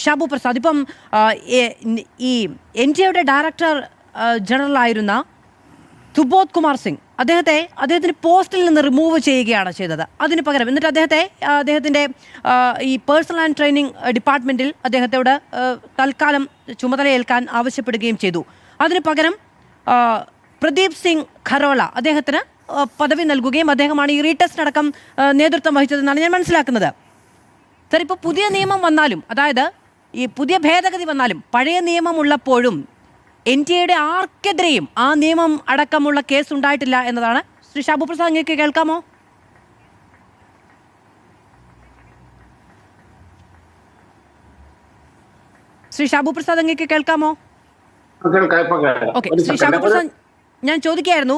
ഷാബു പ്രസാദ്, ഇപ്പം ഈ NTA director general ആയിരുന്ന സുബോധ് കുമാർ സിംഗ് അദ്ദേഹത്തിന് പോസ്റ്റിൽ നിന്ന് റിമൂവ് ചെയ്യുകയാണ് ചെയ്തത്. അതിന് പകരം എന്നിട്ട് അദ്ദേഹത്തിൻ്റെ ഈ പേഴ്സണൽ ആൻഡ് ട്രെയിനിങ് ഡിപ്പാർട്ട്മെൻറ്റിൽ അദ്ദേഹത്തോട് തൽക്കാലം ചുമതലയേൽക്കാൻ ആവശ്യപ്പെടുകയും ചെയ്തു. അതിന് പകരം പ്രദീപ് സിംഗ് ഖരോള അദ്ദേഹത്തിന് പദവി നൽകുകയും അദ്ദേഹമാണ് ഈ റീടെസ്റ്റ് അടക്കം നേതൃത്വം വഹിച്ചതെന്നാണ് ഞാൻ മനസ്സിലാക്കുന്നത്. സർ, ഇപ്പോൾ പുതിയ നിയമം വന്നാലും, അതായത് ഈ പുതിയ ഭേദഗതി വന്നാലും, പഴയ നിയമം ഉള്ളപ്പോഴും NTA ആർക്കെതിരെയും ആ നിയമം അടക്കമുള്ള കേസ് ഉണ്ടായിട്ടില്ല എന്നതാണ്. ശ്രീ ഷാബു പ്രസാദ്, അങ്ങേക്ക് കേൾക്കാമോ? ശ്രീ ഷാബു പ്രസാദ്, അങ്ങേക്ക് കേൾക്കാമോ? ഓക്കെ, ശ്രീ ഷാബു പ്രസാദ്, ഞാൻ ചോദിക്കുകയായിരുന്നു,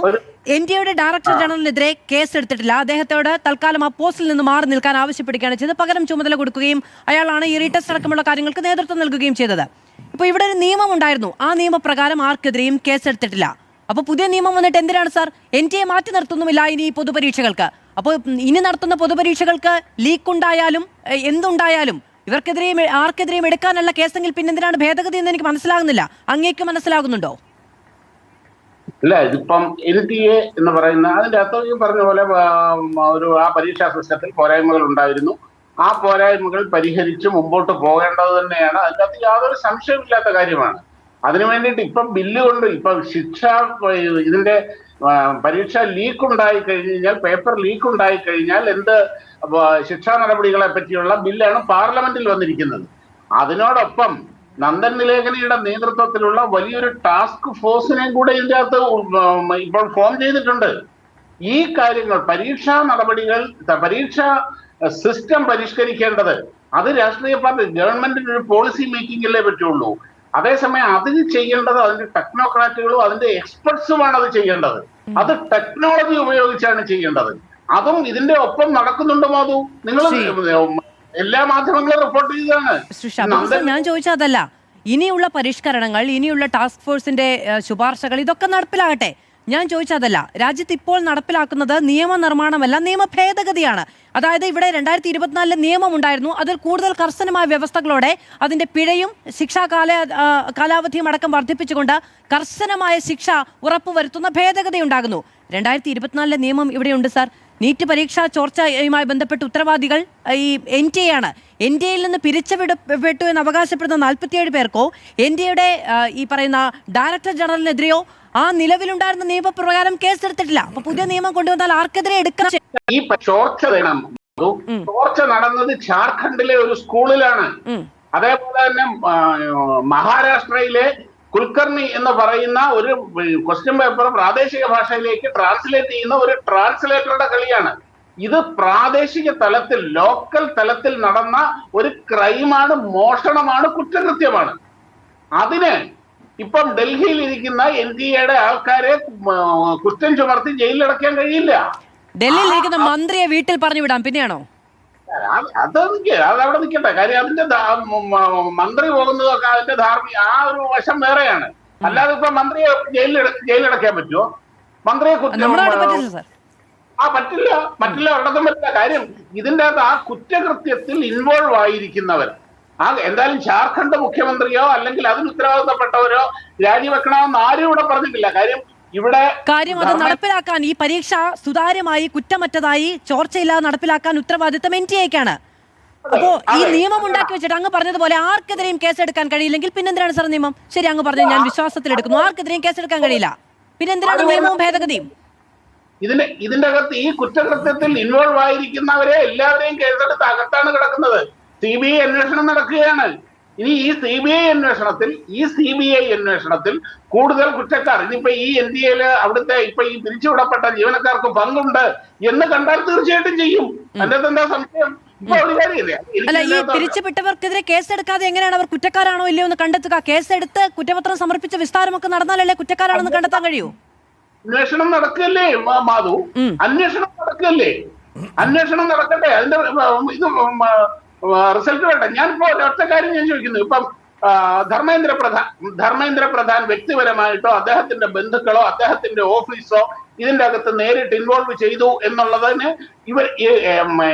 NTA ഡയറക്ടർ ജനറലിനെതിരെ കേസ് എടുത്തിട്ടില്ല. അദ്ദേഹത്തോട് തൽക്കാലം ആ പോസ്റ്റിൽ നിന്ന് മാറി നിൽക്കാൻ ആവശ്യപ്പെടുകയാണ് ചെയ്തത്. പകരം ചുമതല കൊടുക്കുകയും അയാളാണ് ഈ റീടെസ്റ്റ് അടക്കമുള്ള കാര്യങ്ങൾക്ക് നേതൃത്വം നൽകുകയും ചെയ്തത്. ഇപ്പോൾ ഇവിടെ ഒരു നിയമം ഉണ്ടായിരുന്നു, ആ നിയമപ്രകാരം ആർക്കെതിരെയും കേസെടുത്തിട്ടില്ല. അപ്പോൾ പുതിയ നിയമം വന്നിട്ട് എന്തിനാണ് സാർ? NTA മാറ്റി നിർത്തുന്നുമില്ല ഇനി പൊതുപരീക്ഷകൾക്ക്. അപ്പോൾ ഇനി നടത്തുന്ന പൊതുപരീക്ഷകൾക്ക് ലീക്ക് ഉണ്ടായാലും എന്തുണ്ടായാലും ഇവർക്കെതിരെയും ആർക്കെതിരെയും എടുക്കാനുള്ള കേസെങ്കിൽ പിന്നെന്തിനാണ് ഭേദഗതി എന്ന് എനിക്ക് മനസ്സിലാകുന്നില്ല. അങ്ങേക്ക് മനസ്സിലാകുന്നുണ്ടോ? ഇല്ല, ഇതിപ്പം NTA എന്ന് പറയുന്ന അതിന്റെ അർത്ഥം പറഞ്ഞ പോലെ ആ പരീക്ഷാ സിസ്റ്റത്തിൽ പോരായ്മകൾ ഉണ്ടായിരുന്നു. ആ പോരായ്മകൾ പരിഹരിച്ച് മുമ്പോട്ട് പോകേണ്ടത് തന്നെയാണ്. അതിൻ്റെ അകത്ത് യാതൊരു സംശയമില്ലാത്ത കാര്യമാണ്. അതിനു വേണ്ടിയിട്ട് ഇപ്പം ബില്ല് കൊണ്ട് ഇപ്പം ഇതിന്റെ പരീക്ഷ ലീക്ക് ഉണ്ടായി കഴിഞ്ഞാൽ, പേപ്പർ ലീക്ക് ഉണ്ടായി കഴിഞ്ഞാൽ ശിക്ഷാ നടപടികളെ പറ്റിയുള്ള ബില്ലാണ് പാർലമെന്റിൽ വന്നിരിക്കുന്നത്. അതിനോടൊപ്പം നന്ദൻ നിലേഖനിയുടെ നേതൃത്വത്തിലുള്ള വലിയൊരു ടാസ്ക് ഫോഴ്സിനെയും കൂടെ ഇതിൻ്റെ അകത്ത് ഇപ്പോൾ ഫോം ചെയ്തിട്ടുണ്ട്. ഈ കാര്യങ്ങൾ, പരീക്ഷാ നടപടികൾ, പരീക്ഷാ സിസ്റ്റം പരിഷ്കരിക്കേണ്ടത് അത് രാഷ്ട്രീയ പാർട്ടി ഗവൺമെന്റിന് ഒരു പോളിസി മേക്കിങ്ങിലേ പറ്റുള്ളൂ. അതേസമയം അതിന് ചെയ്യേണ്ടത് അതിന്റെ ടെക്നോക്രാറ്റുകളും അതിന്റെ എക്സ്പെർട്സുമാണ് അത് ചെയ്യേണ്ടത്. അത് ടെക്നോളജി ഉപയോഗിച്ചാണ് ചെയ്യേണ്ടത്. അതും ഇതിന്റെ ഒപ്പം നടക്കുന്നുണ്ട്. മാധു, നിങ്ങൾ എല്ലാ മാധ്യമങ്ങളും റിപ്പോർട്ട് ചെയ്തതാണ്. ഞാൻ ചോദിച്ചതല്ല, ഇനിയുള്ള പരിഷ്കരണങ്ങൾ, ഇനിയുള്ള ടാസ്ക് ഫോഴ്സിന്റെ ശുപാർശകൾ ഇതൊക്കെ നടപ്പിലാകട്ടെ. ഞാൻ ചോദിച്ചതല്ല. രാജ്യത്ത് ഇപ്പോൾ നടപ്പിലാക്കുന്നത് നിയമനിർമ്മാണമല്ല, നിയമ ഭേദഗതിയാണ്. അതായത് ഇവിടെ 2024 നിയമം ഉണ്ടായിരുന്നു. അതിൽ കൂടുതൽ കർശനമായ വ്യവസ്ഥകളോടെ അതിന്റെ പിഴയും ശിക്ഷാ കാലാവധിയും അടക്കം വർദ്ധിപ്പിച്ചുകൊണ്ട് കർശനമായ ശിക്ഷ ഉറപ്പുവരുത്തുന്ന ഭേദഗതി ഉണ്ടാകുന്നു. 2024 നിയമം ഇവിടെയുണ്ട് സാർ. നീറ്റ് പരീക്ഷാ ചോർച്ചയുമായി ബന്ധപ്പെട്ട് ഉത്തരവാദികൾ ഈ NTA ആണ്. NTAയിൽ നിന്ന് പിരിച്ചുവിട്ടു എന്ന് അവകാശപ്പെടുന്ന 47 പേർക്കോ NTAയുടെ ഈ പറയുന്ന ഡയറക്ടർ ജനറലിനെതിരെയോ ആ നിലവിലുണ്ടായിരുന്ന നിയമപ്രകാരം കേസെടുത്തിട്ടില്ല. അപ്പൊ പുതിയ നിയമം കൊണ്ടുവന്നാൽ ആർക്കെതിരെ എടുക്കണം? ഈ ചോർച്ച നടന്നത് ജാർഖണ്ഡിലെ ഒരു സ്കൂളിലാണ്. അതേപോലെ തന്നെ മഹാരാഷ്ട്രയിലെ കുൽക്കർണി എന്ന് പറയുന്ന ഒരു ക്വസ്റ്റ്യൻ പേപ്പർ പ്രാദേശിക ഭാഷയിലേക്ക് ട്രാൻസ്ലേറ്റ് ചെയ്യുന്ന ഒരു ട്രാൻസ്ലേറ്ററുടെ കളിയാണ്. ഇത് പ്രാദേശിക തലത്തിൽ, ലോക്കൽ തലത്തിൽ നടന്ന ഒരു ക്രൈമാണ്, മോഷണമാണ്, കുറ്റകൃത്യമാണ്. അതിന് ഇപ്പം ഡൽഹിയിൽ ഇരിക്കുന്ന NTA ആൾക്കാരെ കുറ്റം ചുമർത്തി ജയിലിലടയ്ക്കാൻ കഴിയില്ല. ഡൽഹിയിൽ ഇരിക്കുന്ന മന്ത്രിയെ വീട്ടിൽ പറഞ്ഞു വിടാം, പിന്നെയാണോ? അതവിടെ നിൽക്കട്ടെ. കാര്യം അതിന്റെ മന്ത്രി പോകുന്നതൊക്കെ അതിന്റെ ആ ഒരു വശം വേറെയാണ്. അല്ലാതെ ഇപ്പൊ മന്ത്രിയെ ജയിലിലടയ്ക്കാൻ പറ്റുമോ? മന്ത്രിയെ പറ്റില്ല, ഒരിടത്തും പറ്റില്ല. കാര്യം ഇതിന്റെ അകത്ത് ആ കുറ്റകൃത്യത്തിൽ ഇൻവോൾവ് ആയിരിക്കുന്നവർ എന്തായാലും ജാർഖണ്ഡ് മുഖ്യമന്ത്രിയോ അല്ലെങ്കിൽ അതിന് ഉത്തരവാദിത്തപ്പെട്ടവരോ രാജിവെക്കണമെന്ന് ആരും ഇവിടെ പറഞ്ഞിട്ടില്ല. കാര്യം അത് നടപ്പിലാക്കാൻ, ഈ പരീക്ഷ സുതാര്യമായി കുറ്റമറ്റതായി ചോർച്ചയില്ലാതെ നടപ്പിലാക്കാൻ ഉത്തരവാദിത്തം NTAക്കാണ്. അപ്പോ ഈ നിയമം ഉണ്ടാക്കി വെച്ചിട്ട് അങ്ങ് പറഞ്ഞതുപോലെ ആർക്കെതിരെയും കേസെടുക്കാൻ കഴിയില്ലെങ്കിൽ പിന്നെന്തിനാണ് സാർ നിയമം? ശരി, അങ്ങ് പറഞ്ഞു, ഞാൻ വിശ്വാസത്തിലെടുക്കുന്നു. ആർക്കെതിരെയും കേസെടുക്കാൻ കഴിയില്ല, പിന്നെന്തിനാണ് നിയമവും ഭേദഗതിയും? ഇതിന്റെ അകത്ത് ഈ കുറ്റകൃത്യത്തിൽ ഇൻവോൾവ് ആയിരിക്കുന്നവരെ എല്ലാവരെയും കേസെടുത്ത് അകത്താണ് കിടക്കുന്നത്. CBI അന്വേഷണം നടക്കുകയാണ്. ഇനി ഈ CBI അന്വേഷണത്തിൽ കൂടുതൽ കുറ്റക്കാർ, ഇനിയിപ്പോ ഈ NTAയില് അവിടുത്തെ ഇപ്പൊ ഈ പിരിച്ചുവിടപ്പെട്ട ജീവനക്കാർക്ക് പങ്കുണ്ട് എന്ന് കണ്ടാൽ തീർച്ചയായിട്ടും ചെയ്യും. അതിനകത്ത് എന്താ സംശയം? അല്ല, ഈ പിരിച്ചുവിട്ടവർക്കെതിരെ കേസെടുക്കാതെ എങ്ങനെയാണ് അവർ കുറ്റക്കാരാണോ ഇല്ലയോ എന്ന് കണ്ടെത്തുക? കേസെടുത്ത് കുറ്റപത്രം സമർപ്പിച്ച വിസ്താരമൊക്കെ നടന്നാലല്ലേ കുറ്റക്കാരാണെന്ന് കണ്ടെത്താൻ കഴിയൂ? അന്വേഷണം നടക്കല്ലേ മാധു, അന്വേഷണം നടക്കട്ടെ. അതിന്റെ ഇത് റിസൾട്ട് വേണ്ട. ഞാനിപ്പോ ഒറ്റ കാര്യം ഞാൻ ചോദിക്കുന്നു. ഇപ്പം ധർമ്മേന്ദ്ര പ്രധാൻ വ്യക്തിപരമായിട്ടോ അദ്ദേഹത്തിന്റെ ബന്ധുക്കളോ അദ്ദേഹത്തിന്റെ ഓഫീസോ ഇതിന്റെ അകത്ത് നേരിട്ട് ഇൻവോൾവ് ചെയ്തു എന്നുള്ളതിന് ഇവർ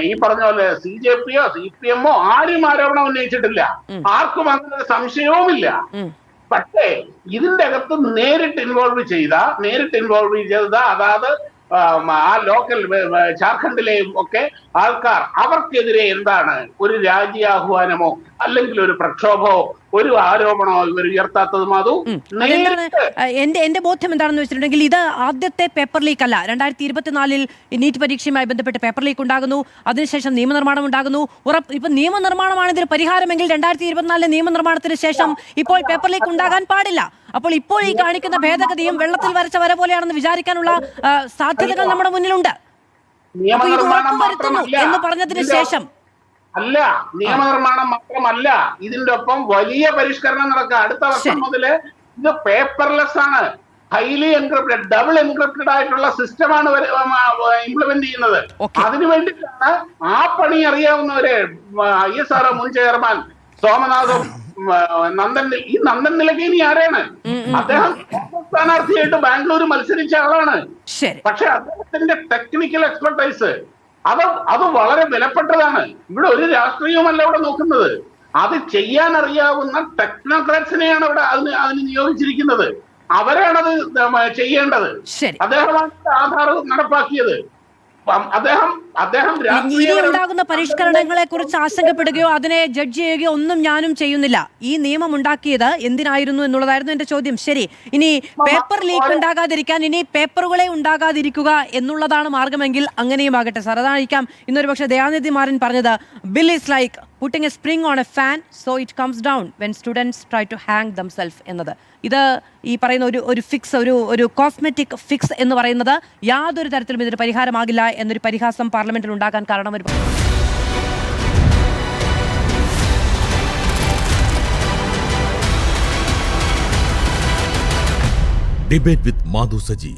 ഈ പറഞ്ഞ പോലെ CJP-യോ CPM-ഓ ആരും ആരോപണം ഉന്നയിച്ചിട്ടില്ല. ആർക്കും അങ്ങനെ സംശയവുമില്ല. പക്ഷേ ഇതിന്റെ അകത്ത് നേരിട്ട് ഇൻവോൾവ് ചെയ്ത അതായത് ആ ലോക്കൽ ജാർഖണ്ഡിലെയും ഒക്കെ ആൾക്കാർ അവർക്കെതിരെ എന്താണ് ഒരു രാജ്യാഹ്വാനമോ അല്ലെങ്കിൽ ഒരു പ്രക്ഷോഭമോ ഒരു ആരോപണമോ ഇവർ ഉയർത്താത്തതും അതും എന്റെ ബോധ്യം എന്താണെന്ന് വെച്ചിട്ടുണ്ടെങ്കിൽ ഇത് ആദ്യത്തെ പേപ്പർ ലീക്ക് അല്ല. 2024 നീറ്റ് പരീക്ഷയുമായി ബന്ധപ്പെട്ട് പേപ്പർ ലീക്ക് ഉണ്ടാകുന്നു, അതിനുശേഷം നിയമനിർമ്മാണം ഉണ്ടാകുന്നു. ഇപ്പൊ നിയമനിർമ്മാണമാണ് ഇതിന് പരിഹാരമെങ്കിൽ 2024 നിയമനിർമ്മാണത്തിന് ശേഷം ഇപ്പോൾ പേപ്പർ ലീക്ക് ഉണ്ടാകാൻ പാടില്ല. അപ്പോൾ ഇപ്പോൾ ഈ കാണിക്കുന്ന ഭേദഗതിയും വെള്ളത്തിൽ വരച്ച വര പോലെയാണെന്ന് വിചാരിക്കാനുള്ള സാധ്യതകൾ നമ്മുടെ മുന്നിലുണ്ട്. ഇത് ഉറപ്പുവരുത്തുന്നു എന്ന് പറഞ്ഞതിന് ശേഷം അല്ല, നിയമനിർമ്മാണം മാത്രമല്ല, ഇതിന്റെ ഒപ്പം വലിയ പരിഷ്കരണം നടക്കുക. അടുത്ത വർഷം മുതല് ഇത് പേപ്പർലെസ് ആണ്, ഹൈലി എൻക്രിപ്റ്റഡ്, ഡബിൾ എൻക്രിപ്റ്റഡ് ആയിട്ടുള്ള സിസ്റ്റമാണ് ഇംപ്ലിമെന്റ് ചെയ്യുന്നത്. അതിനു വേണ്ടിയിട്ടാണ് ആ പണി അറിയാവുന്നവരെ ISR മുൻ ചെയർമാൻ സോമനാഥും ഈ നന്ദൻ നിലകേനി ആരാണ്? അദ്ദേഹം സ്ഥാനാർത്ഥിയായിട്ട് ബാംഗ്ലൂർ മത്സരിച്ച ആളാണ്. പക്ഷെ അദ്ദേഹത്തിന്റെ ടെക്നിക്കൽ എക്സ്പെർട്ടൈസ് അത് വളരെ വിലപ്പെട്ടതാണ്. ഇവിടെ ഒരു രാഷ്ട്രീയവുമല്ല ഇവിടെ നോക്കുന്നത്, അത് ചെയ്യാൻ അറിയാവുന്ന ടെക്നോക്രാറ്റ്സിനെയാണ് ഇവിടെ അതിന് നിയോഗിച്ചിരിക്കുന്നത്. അവരാണത് ചെയ്യേണ്ടത്. അദ്ദേഹമാണ് ആധാർ നടപ്പാക്കിയത്. ഇനി ഉണ്ടാകുന്ന പരിഷ്കരണങ്ങളെ കുറിച്ച് ആശങ്കപ്പെടുകയോ അതിനെ ജഡ്ജ് ചെയ്യുകയോ ഒന്നും ഞാനും ചെയ്യുന്നില്ല. ഈ നിയമം ഉണ്ടാക്കിയത് എന്തിനായിരുന്നു എന്നുള്ളതായിരുന്നു എന്റെ ചോദ്യം. ശരി, ഇനി പേപ്പർ ലീക്ക് ഉണ്ടാകാതിരിക്കാൻ ഇനി പേപ്പറുകളെ ഉണ്ടാകാതിരിക്കുക എന്നുള്ളതാണ് മാർഗമെങ്കിൽ അങ്ങനെയും ആകട്ടെ സാർ. അതായിരിക്കാം ഇന്നൊരു പക്ഷേ ദയാനിധി മാരൻ പറഞ്ഞത്, bill is like putting a spring on a fan so it comes down when students try to hang themselves എന്നത്. ഇത് ഈ പറയുന്ന ഒരു ഫിക്സ്, ഒരു കോസ്മെറ്റിക് ഫിക്സ് എന്ന് പറയുന്നത് യാതൊരു തരത്തിലും ഇതിന് പരിഹാരമാകില്ല എന്നൊരു പരിഹാസം പാർലമെന്റിൽ ഉണ്ടാകാൻ കാരണം ഒരു ഡിബേറ്റ് വിത്ത് മാധു സജി.